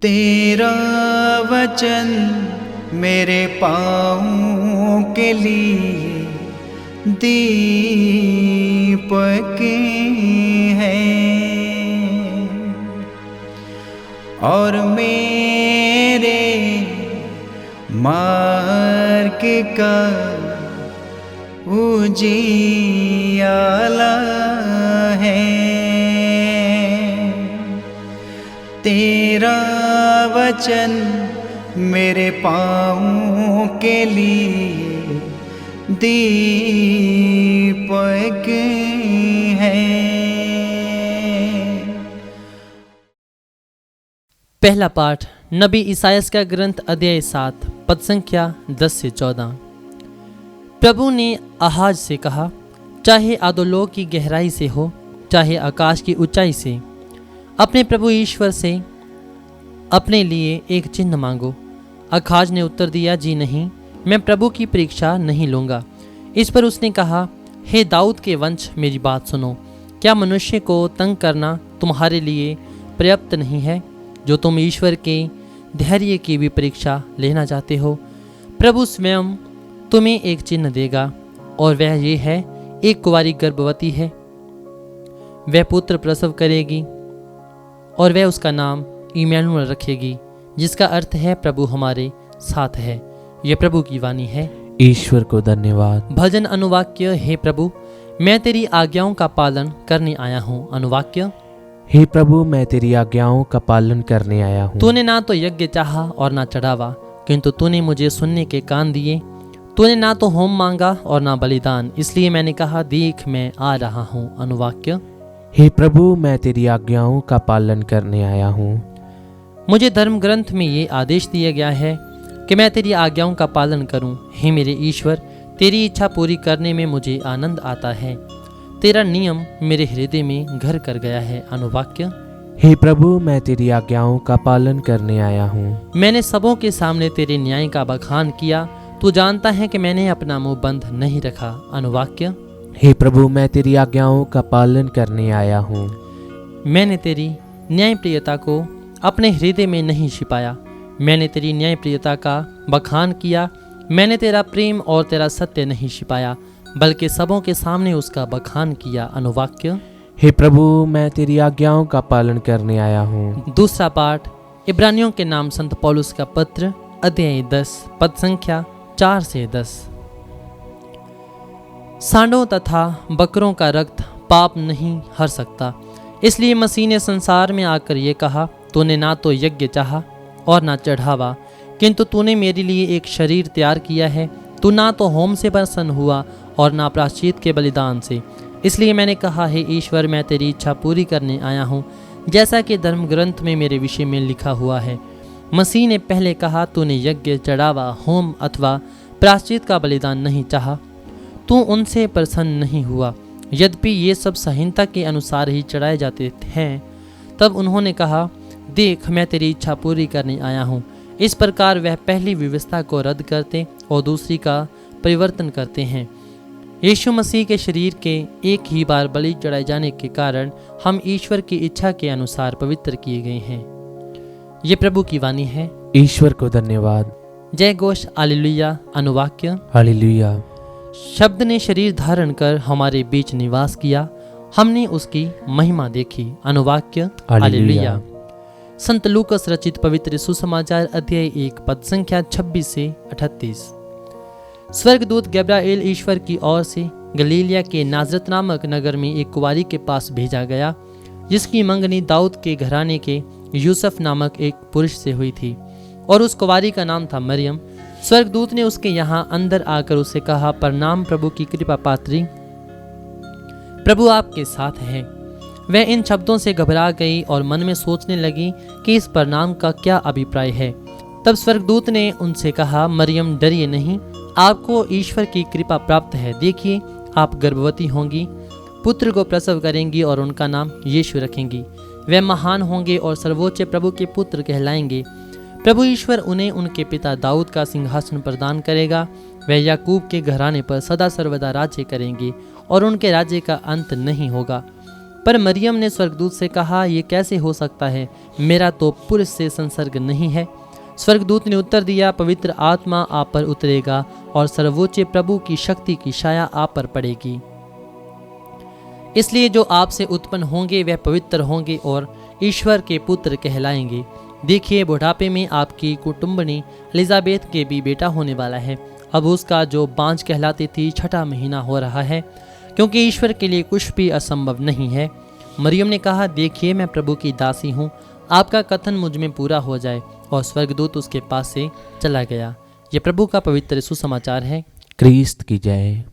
तेरा वचन मेरे पाँवों के लिए दीपक है और मेरे मार्ग का उजियाला है। तेरा वचन मेरे पाँवों के लिए दीपक है। पहला पाठ नबी ईसायास का ग्रंथ अध्याय 7 पद संख्या 10 से 14। प्रभु ने आहाज से कहा, चाहे अधोलोक की गहराई से हो, चाहे आकाश की ऊंचाई से, अपने प्रभु ईश्वर से अपने लिए एक चिन्ह मांगो। आहाज ने उत्तर दिया, जी नहीं, मैं प्रभु की परीक्षा नहीं लूँगा। इस पर उसने कहा, हे दाऊद के वंश, मेरी बात सुनो। क्या मनुष्य को तंग करना तुम्हारे लिए पर्याप्त नहीं है, जो तुम ईश्वर के धैर्य की भी परीक्षा लेना चाहते हो? प्रभु स्वयं तुम्हें एक चिन्ह देगा, और वह ये है, एक कुंवारी गर्भवती है, वह पुत्र प्रसव करेगी और वह उसका नाम इम्मानुएल रखेगी, जिसका अर्थ है प्रभु हमारे साथ है। यह प्रभु की वाणी है। ईश्वर को धन्यवाद। भजन अनुवाक्य। हे प्रभु, मैं तेरी आज्ञाओं का पालन करने आया हूँ। अनुवाक्य। हे प्रभु, मैं तेरी आज्ञाओं का पालन करने आया हूँ। तूने ना तो यज्ञ चाहा और ना चढ़ावा, किंतु तूने मुझे सुनने के कान दिए। तूने ना तो होम मांगा और ना बलिदान, इसलिए मैंने कहा, देख मैं आ रहा हूँ। अनुवाक्य। हे प्रभु, मैं तेरी आज्ञाओं का पालन करने आया हूँ। मुझे धर्म ग्रंथ में ये आदेश दिया गया है कि मैं तेरी आज्ञाओं का पालन करूं। हे मेरे ईश्वर, तेरी इच्छा पूरी करने में मुझे आनंद आता है। तेरा नियम मेरे हृदय में घर कर गया है। अनुवाक्य। हे प्रभु, मैं तेरी आज्ञाओं का पालन करने आया हूँ। मैंने सबों के सामने तेरे न्याय का बखान किया। तू जानता है कि मैंने अपना मुंह बंद नहीं रखा। अनुवाक्य। हे प्रभु, मैं तेरी आज्ञाओं का पालन करने आया हूँ। मैंने तेरी न्यायप्रियता को अपने हृदय में नहीं छिपाया। मैंने तेरी न्यायप्रियता का बखान किया। मैंने तेरा प्रेम और तेरा सत्य नहीं छिपाया, बल्कि सबों के सामने उसका बखान किया। अनुवाक्य। हे प्रभु, मैं तेरी आज्ञाओं का पालन करने आया हूँ। दूसरा पाठ इब्रानियों के नाम संत पौलुस का पत्र अध्याय 10 पद संख्या 4 से 10। सांडों तथा बकरों का रक्त पाप नहीं हर सकता, इसलिए मसीह ने संसार में आकर ये कहा, तूने ना तो यज्ञ चाहा और ना चढ़ावा, किंतु तूने मेरे लिए एक शरीर तैयार किया है। तू ना तो होम से प्रसन्न हुआ और ना प्रायश्चित के बलिदान से, इसलिए मैंने कहा, हे ईश्वर, मैं तेरी इच्छा पूरी करने आया हूँ, जैसा कि धर्म ग्रंथ में मेरे विषय में लिखा हुआ है। मसीह ने पहले कहा, तूने यज्ञ, चढ़ावा, होम अथवा प्रायश्चित का बलिदान नहीं चाहा, तू उनसे प्रसन्न नहीं हुआ। यद्यपि ये सब संहिता के अनुसार ही चढ़ाए जाते हैं। तब उन्होंने कहा, देख मैं तेरी इच्छा पूरी करने आया हूँ। इस प्रकार वह पहली व्यवस्था को रद्द करते और दूसरी का परिवर्तन करते हैं। यीशु मसीह के शरीर के एक ही बार बलि चढ़ाए जाने के कारण हम ईश्वर की इच्छा के अनुसार पवित्र किए गए हैं। ये प्रभु की वाणी है। ईश्वर को धन्यवाद। जय घोष। हालेलुया। अनुवाक्य। हालेलुया। शब्द ने शरीर धारण कर हमारे बीच निवास किया, हमने उसकी महिमा देखी। अनुवाक्य। हालेलुया। संत लूकस रचित पवित्र सुसमाचार अध्याय 1 पद संख्या 26 से 38। स्वर्गदूत गब्राएल ईश्वर की ओर से गलीलिया के नाजरत नामक नगर में एक कुंवारी के पास भेजा गया, जिसकी मंगनी दाऊद के घराने के यूसुफ नामक एक पुरुष से हुई थी, और उस कुंवारी का नाम था मरियम। स्वर्गदूत ने उसके यहाँ अंदर आकर उसे कहा, प्रणाम प्रभु की कृपा पात्री, प्रभु आपके साथ है। वह इन शब्दों से घबरा गई और मन में सोचने लगी कि इस प्रणाम का क्या अभिप्राय है। तब स्वर्गदूत ने उनसे कहा, मरियम डरिए नहीं, आपको ईश्वर की कृपा प्राप्त है। देखिए, आप गर्भवती होंगी, पुत्र को प्रसव करेंगी और उनका नाम यीशु रखेंगी। वे महान होंगे और सर्वोच्च प्रभु के पुत्र कहलाएंगे। प्रभु ईश्वर उन्हें उनके पिता दाऊद का सिंहासन प्रदान करेगा। वह याकूब के घराने पर सदा सर्वदा राज्य करेंगे और उनके राज्य का अंत नहीं होगा। पर मरियम ने स्वर्गदूत से कहा, ये कैसे हो सकता है, मेरा तो पुरुष से संसर्ग नहीं है। स्वर्गदूत ने उत्तर दिया, पवित्र आत्मा आप पर उतरेगा और सर्वोच्च प्रभु की शक्ति की छाया आप पर पड़ेगी। इसलिए जो आपसे उत्पन्न होंगे वह पवित्र होंगे और ईश्वर के पुत्र कहलाएंगे। देखिए, बुढ़ापे में आपकी कुटुंबनी एलिजाबेथ के भी बेटा होने वाला है। अब उसका जो बांझ कहलाती थी 6वां महीना हो रहा है, क्योंकि ईश्वर के लिए कुछ भी असंभव नहीं है। मरियम ने कहा, देखिए मैं प्रभु की दासी हूँ, आपका कथन मुझ में पूरा हो जाए। और स्वर्गदूत उसके पास से चला गया। ये प्रभु का पवित्र सुसमाचार है। क्रिस्त की जय।